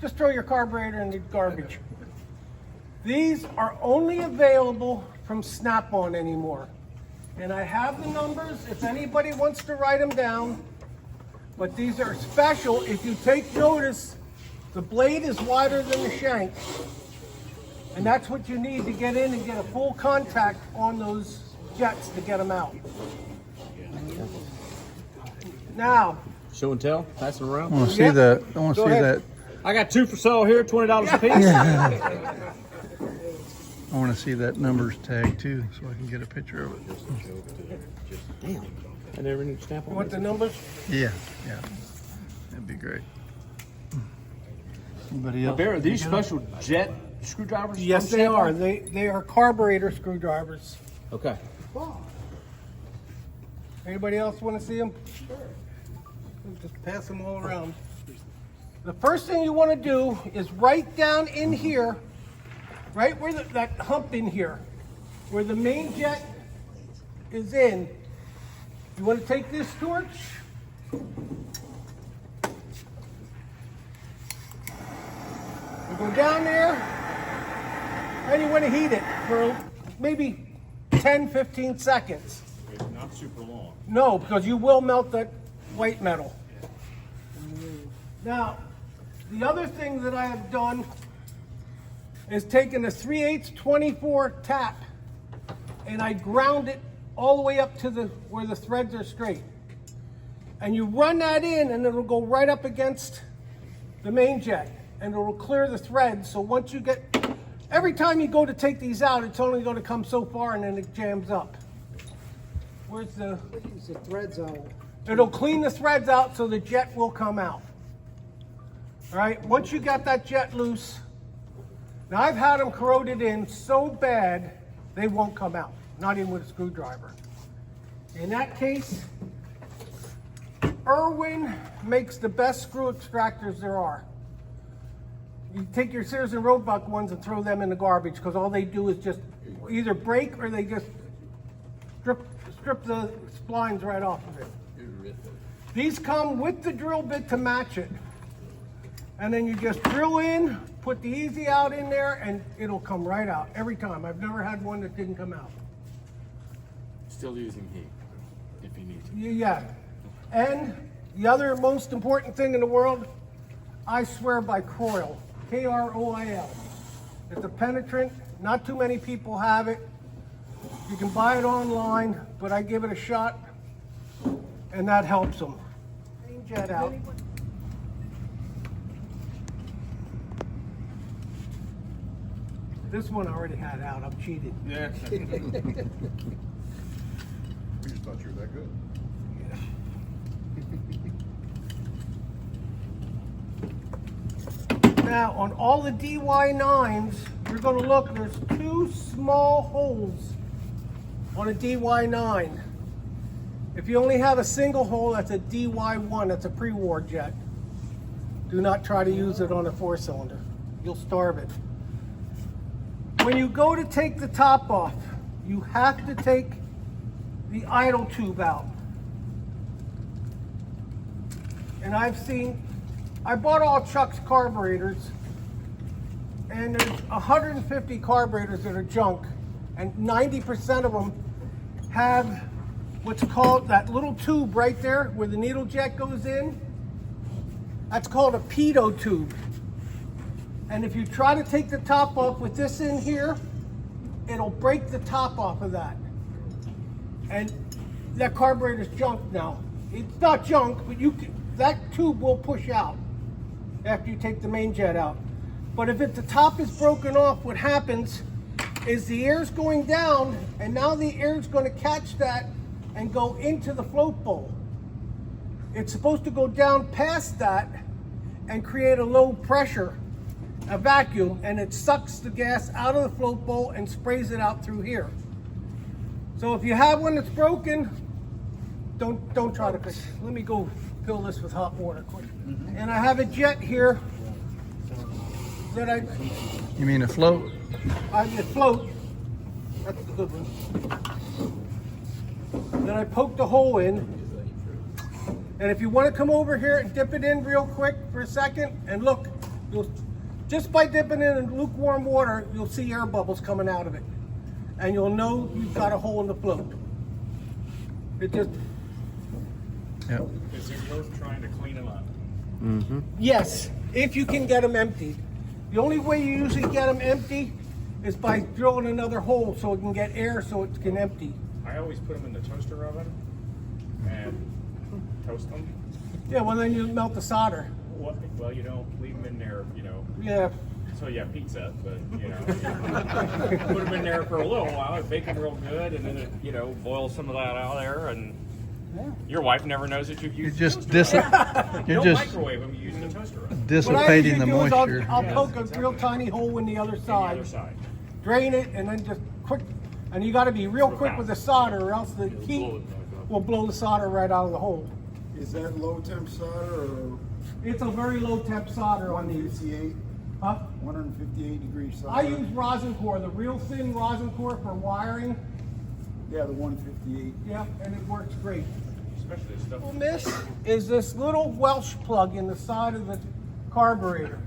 just throw your carburetor in the garbage. These are only available from Snap-on anymore. And I have the numbers if anybody wants to write them down. But these are special. If you take notice, the blade is wider than the shank. And that's what you need to get in and get a full contact on those jets to get them out. Now, show and tell, pass it around. I want to see that. I want to see that. I got 2 for sale here, $20 a piece. I want to see that numbers tag too, so I can get a picture of it. Damn. I never knew to snap on. want the numbers? Yeah, yeah. That'd be great. Anybody else? Are these special jet screwdrivers? Yes, they are. They are carburetor screwdrivers. Okay. Anybody else want to see them? Sure. Just pass them all around. The first thing you want to do is right down in here, right where that hump in here, where the main jet is in. You want to take this torch, you go down there, and you want to heat it for maybe 10-15 seconds. It's not super long. No, because you will melt that white metal. Now, the other thing that I have done is taken a 3/8 24 tap and I ground it all the way up to where the threads are straight. And you run that in and it'll go right up against the main jet and it'll clear the threads. So once you get, every time you go to take these out, it's only going to come so far and then it jams up. Where's the threads out? It'll clean the threads out so the jet will come out. All right, once you got that jet loose, now I've had them corroded in so bad they won't come out, not even with a screwdriver. In that case, Irwin makes the best screw extractors there are. You take your Sears and Roebuck ones and throw them in the garbage because all they do is just either break or they just strip the splines right off of it. These come with the drill bit to match it. And then you just drill in, put the easy out in there, and it'll come right out every time. I've never had one that didn't come out. Still using heat, if you need to. Yeah. And the other most important thing in the world, I swear by Croil, K-R-O-I-L. It's a penetrant. Not too many people have it. You can buy it online, but I give it a shot, and that helps them. Jet out. This one I already had out. I'm cheated. Yeah. We just thought you were that good. Now, on all the DY9s, you're going to look, there's 2 small holes on a DY9. If you only have a single hole, that's a DY1, that's a pre-war jet. Do not try to use it on a 4-cylinder. You'll starve it. When you go to take the top off, you have to take the idle tube out. And I bought all Chuck's carburetors, and there's 150 carburetors that are junk, and 90% of them have what's called that little tube right there where the needle jet goes in. That's called a pitot tube. And if you try to take the top off with this in here, it'll break the top off of that. And that carburetor's junk now. It's not junk, but that tube will push out after you take the main jet out. But if the top is broken off, what happens is the air's going down, and now the air's going to catch that and go into the float bowl. It's supposed to go down past that and create a low pressure, a vacuum, and it sucks the gas out of the float bowl and sprays it out through here. So if you have one that's broken, don't try to fix it. Let me go fill this with hot water quick. And I have a jet here that You mean a float? I just float. That's the good one. Then I poked a hole in. And if you want to come over here and dip it in real quick for a second, and look, Just by dipping it in lukewarm water, you'll see air bubbles coming out of it. And you'll know you've got a hole in the float. It just, Yep. Is it worth trying to clean them up? yes, if you can get them emptied. The only way you usually get them empty is by drilling another hole so it can get air so it can empty. I always put them in the toaster oven and toast them. Yeah, well then you melt the solder. Well, you don't leave them in there, you know. Yeah. So yeah, pizza, but you know, put them in there for a little while, bake them real good, and then it, you know, boil some of that out there, and your wife never knows that you've You're used. just the toaster oven. you're Don't just microwave them. You use the toaster oven. What I dissipating usually the do is moisture. I'll Yes, poke a exactly. real tiny hole in the other On the side, other side. drain it, and then just quick. And you got to be real quick fast. with the solder, or else the heat will blow the solder right out of the hole. Is that low temp solder or It's a very low temp solder on these. 158, Huh? 158 degree solder? I use rosin core, the real thin rosin core for wiring. Yeah, the 158. Yeah, and it works great. Especially the stuff. And this is this little Welsh plug in the side of the carburetor.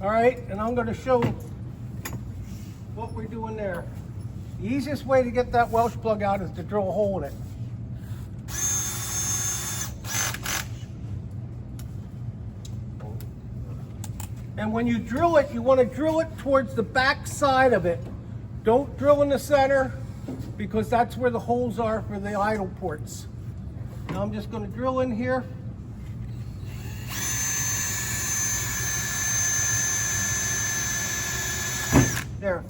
All right, and I'm going to show what we're doing there. The easiest way to get that Welsh plug out is to drill a hole in it. And when you drill it, you want to drill it towards the back side of it. Don't drill in the center because that's where the holes are for the idle ports. Now I'm just going to drill in here. There.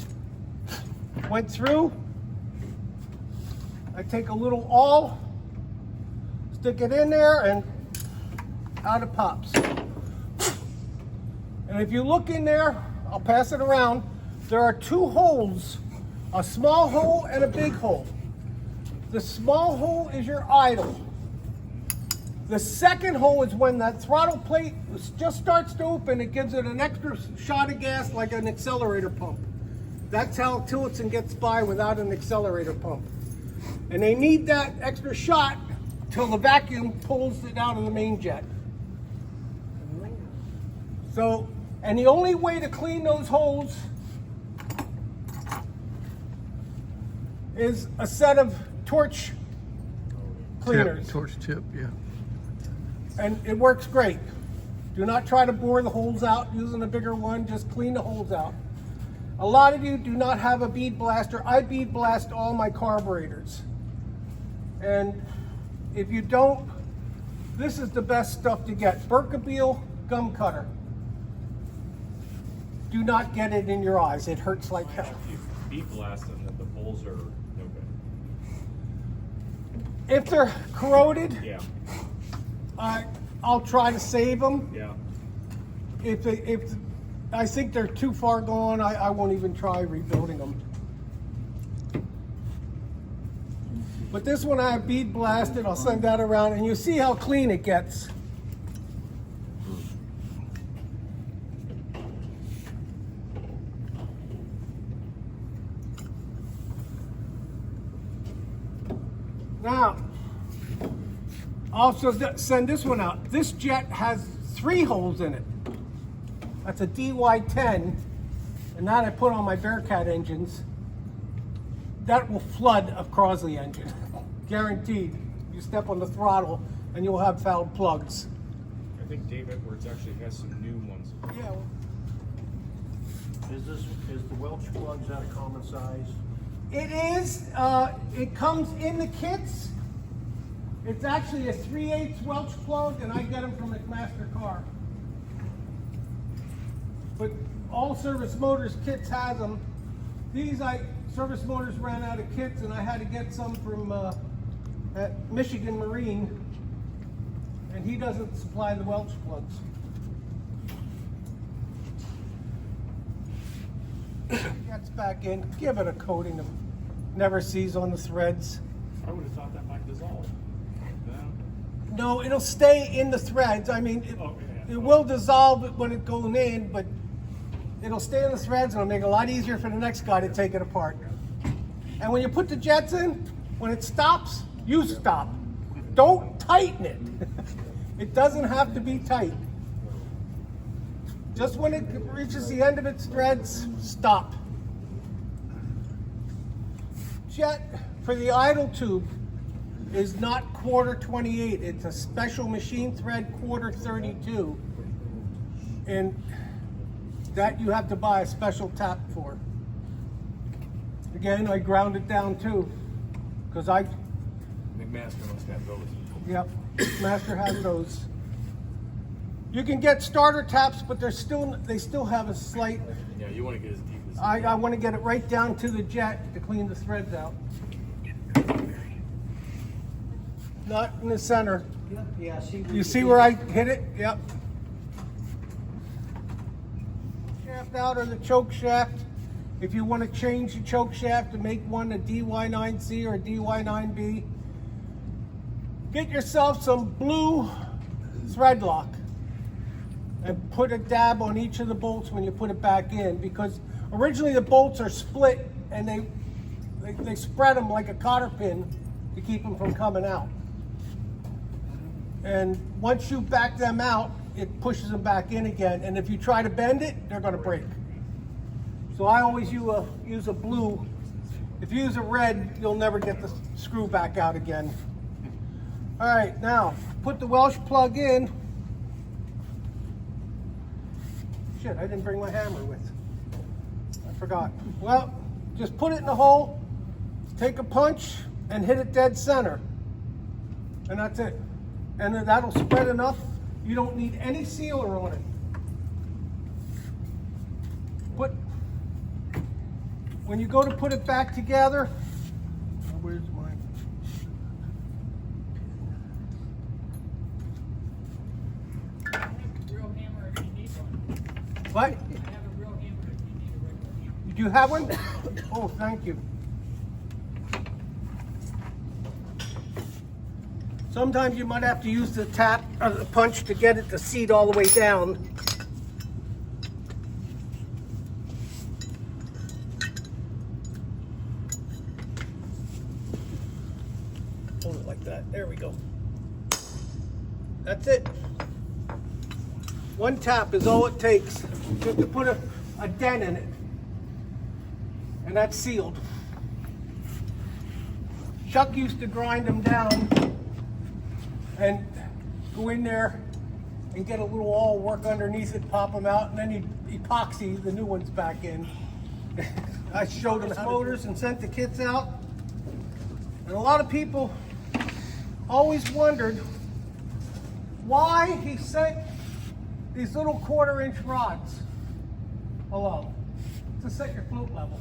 Went through. I take a little awl, stick it in there, and out it pops. And if you look in there, I'll pass it around, there are two holes, a small hole and a big hole. The small hole is your idle. The second hole is when that throttle plate just starts to open, it gives it an extra shot of gas like an accelerator pump. That's how Tillotson gets by without an accelerator pump. And they need that extra shot till the vacuum pulls it out of the main jet. So, and the only way to clean those holes is a set of torch cleaners. Torch tip, yeah. And it works great. Do not try to bore the holes out using a bigger one, just clean the holes out. A lot of you do not have a bead blaster. I bead blast all my carburetors. And if you don't, this is the best stuff to get. Berkebile gum cutter. Do not get it in your eyes. It hurts like hell. If you beat blast them, then the bowls are no good. If they're corroded, Yeah, I'll try to save them. yeah. If I think they're too far gone, I won't even try rebuilding them. But this one I have bead blasted. I'll send that around, and you see how clean it gets. Now, I'll also send this one out. This jet has 3 holes in it. That's a DY10, and that I put on my Bearcat engines. That will flood a Crosley engine, guaranteed. You step on the throttle, and you'll have fouled plugs. I think Dave Edwards actually has some new ones. Yeah. Is the Welch plugs out of common size? It is. It comes in the kits. It's actually a 3/8 Welch plug, and I get them from McMaster Carb. But all Service Motors kits has them. These Service Motors ran out of kits, and I had to get some from at Michigan Marine, and he doesn't supply the Welch plugs. Gets back in, give it a coating of never sees on the threads. I would have thought that might dissolve. No, it'll stay in the threads. I mean, it will dissolve when it goes in, but it'll stay in the threads and it'll make it a lot easier for the next guy to take it apart. And when you put the jets in, when it stops, you stop. Don't tighten it. It doesn't have to be tight. Just when it reaches the end of its threads, stop. Jet for the idle tube is not quarter 28. It's a special machine thread quarter 32. And that you have to buy a special tap for. Again, I ground it down too. Because McMaster must have those. Yep, Master has those. You can get starter taps, but they still have a slight. Yeah, you want to get as deep as. I want to get it right down to the jet to clean the threads out. Not in the center. Yeah, see. You see where I hit it? Yep. Shaft out or the choke shaft. If you want to change the choke shaft to make one a DY9C or a DY9B, get yourself some blue thread lock and put a dab on each of the bolts when you put it back in, because originally the bolts are split and they spread them like a cotter pin to keep them from coming out. And once you back them out, it pushes them back in again. And if you try to bend it, they're going to break. So I always use a blue. If you use a red, you'll never get the screw back out again. All right, now put the Welsh plug in. Shit, I didn't bring my hammer with. I forgot. Well, just put it in the hole, take a punch, and hit it dead center. And that's it. And then that'll spread enough. You don't need any sealer on it. When you go to put it back together, where's mine? Real hammer if you need one. What? I have a real hammer if you need a regular hammer. Do you have one? Oh, thank you. Sometimes you might have to use the tap or the punch to get it to seat all the way down. Hold it like that. There we go. That's it. One tap is all it takes just to put a dent in it. And that's sealed. Chuck used to grind them down and go in there and get a little all work underneath it, pop them out, and then he'd epoxy the new ones back in. I showed him motors and sent the kits out. And a lot of people always wondered why he sent these little 1/4-inch rods along to set your float level.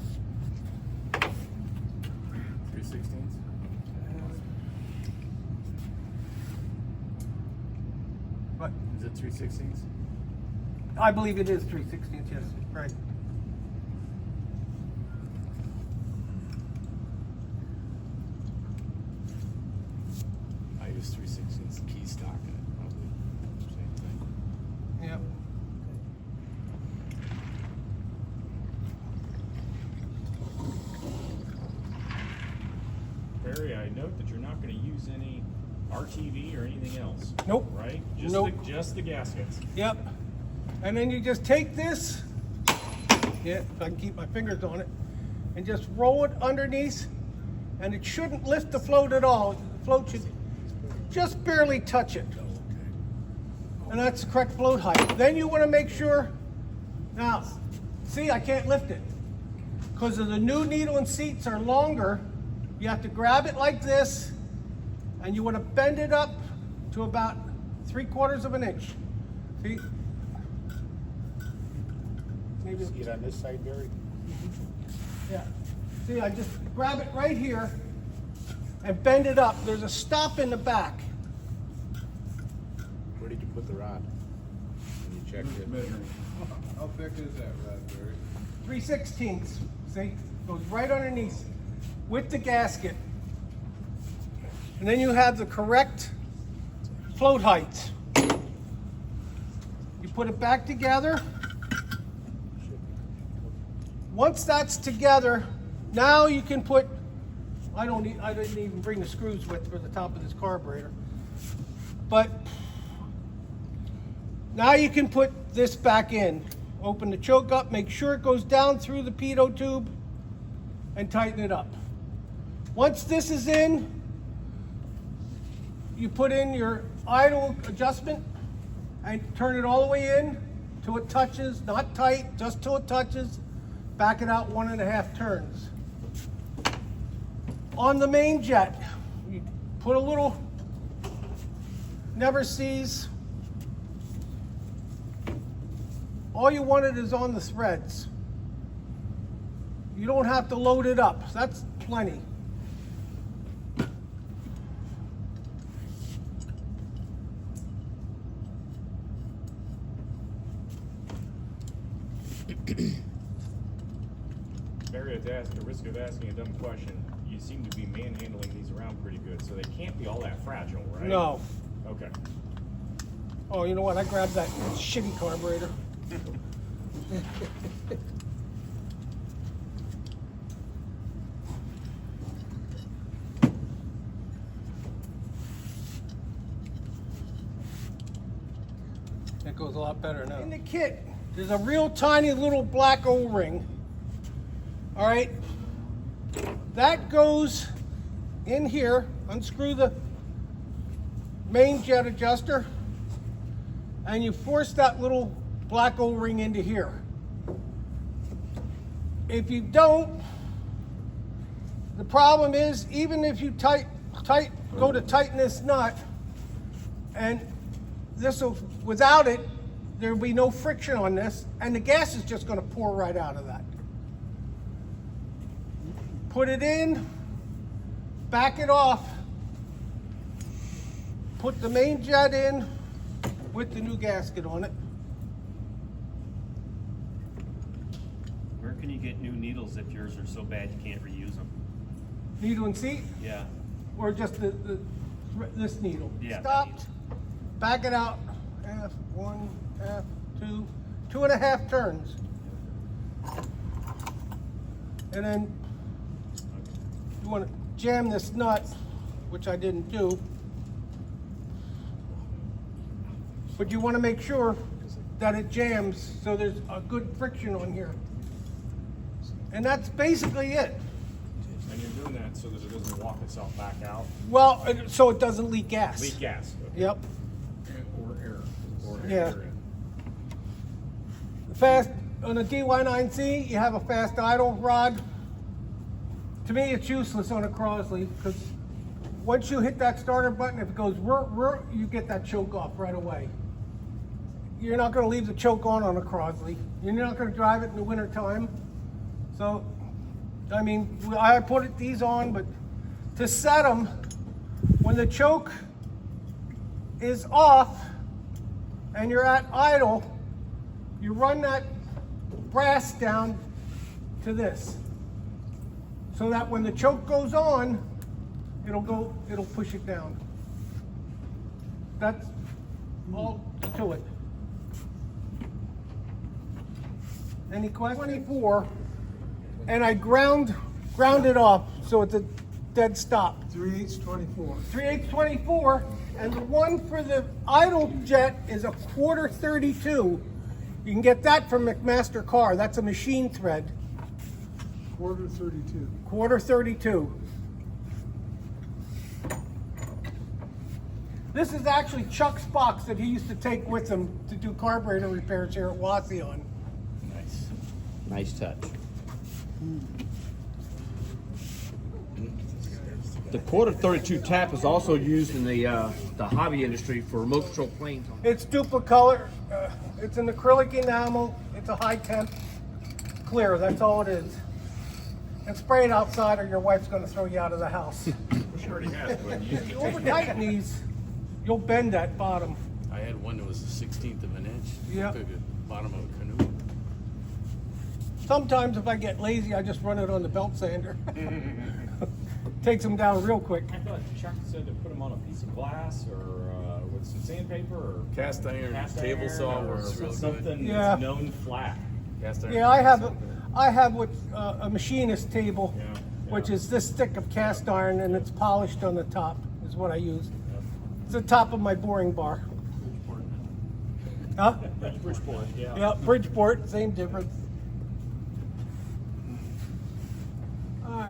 3/16. But Is it 3/16? I believe it is 3/16, yes, right. I use 3/16 key stock in it, probably same thing. Yep. Barry, I note that you're not going to use any RTV or anything else. Nope. Right? Nope. Just the gaskets. Yep. And then you just take this, yeah, if I can keep my fingers on it, and just roll it underneath, and it shouldn't lift the float at all. The float should just barely touch it. And that's the correct float height. Then you want to make sure, now, see, I can't lift it. Because of the new needle and seats are longer, you have to grab it like this, and you want to bend it up to about 3/4 of an inch. See? Maybe. See it on this side, Barry? Yeah. See, I just grab it right here and bend it up. There's a stop in the back. Where did you put the rod? When you checked it? How thick is that rod, Barry? 3/16. See? Goes right underneath with the gasket. And then you have the correct float height. You put it back together. Once that's together, now you can put, I didn't even bring the screws with for the top of this carburetor. But Now you can put this back in. Open the choke up, make sure it goes down through the pitot tube, and tighten it up. Once this is in, you put in your idle adjustment and turn it all the way in till it touches, not tight, just till it touches. Back it out 1.5 turns. On the main jet, you put a little never sees. All you want it is on the threads. You don't have to load it up. That's plenty. Barry, at the risk of asking a dumb question, you seem to be manhandling these around pretty good, so they can't be all that fragile, right? No. Okay. Oh, you know what? I grabbed that shitty carburetor. That goes a lot better now. In the kit, there's a real tiny little black O-ring. All right, that goes in here. Unscrew the main jet adjuster, and you force that little black O-ring into here. If you don't, the problem is, even if you go to tighten this nut, and this will, without it, there will be no friction on this, and the gas is just going to pour right out of that. Put it in, back it off, put the main jet in with the new gasket on it. Where can you get new needles if yours are so bad you can't reuse them? Needle and seat, Yeah. or just this needle. Yeah, that Stopped, back it out, half, 1, half, 2, 2.5 turns. And then you want to jam this nut, which I didn't do. But you want to make sure that it jams so there's a good friction on here. And that's basically it. And you're doing that so that it doesn't walk itself back out? Well, so it doesn't leak gas. Leak gas. Okay. Yep. Or air. Or Yeah. air. Fast, on a DY9C, you have a fast idle rod. To me, it's useless on a Crosley because once you hit that starter button, if it goes whir, you get that choke off right away. You're not going to leave the choke on a Crosley. You're not going to drive it in the winter time. So, I mean, I put these on, but to set them, when the choke is off and you're at idle, you run that brass down to this. So that when the choke goes on, it'll push it down. That's all to it. Any questions? 24, and I ground it off so it's a dead stop. 3/8 24. 3/8 24, and the one for the idle jet is a 1/4 32. You can get that from McMaster Car. That's a machine thread. 1/4 32. 1/4 32. This is actually Chuck's box that he used to take with him to do carburetor repairs here at Wauseon. Nice. Nice touch. The 1/4 32 tap is also used in the hobby industry for remote control planes. It's duplicolor. It's an acrylic enamel. It's a high temp clear. That's all it is. And spray it outside, or your wife's going to throw you out of the house. She already has, but you If you over tighten these, you'll bend that bottom. I had one that was the 16th of an inch. Yeah. To the bottom of a canoe. Sometimes if I get lazy, I just run it on the belt sander. Takes them down real quick. I thought Chuck said to put them on a piece of glass or with some sandpaper or Cast iron table saw or works real good. something Yeah. that's known flat. Cast iron Yeah, I have what a machinist table, Yeah, which yeah. is this thick of cast iron, and it's polished on the top. Is what I use. It's the top of my boring bar. Huh? Bridgeport, yeah. Yeah, Bridgeport, same difference.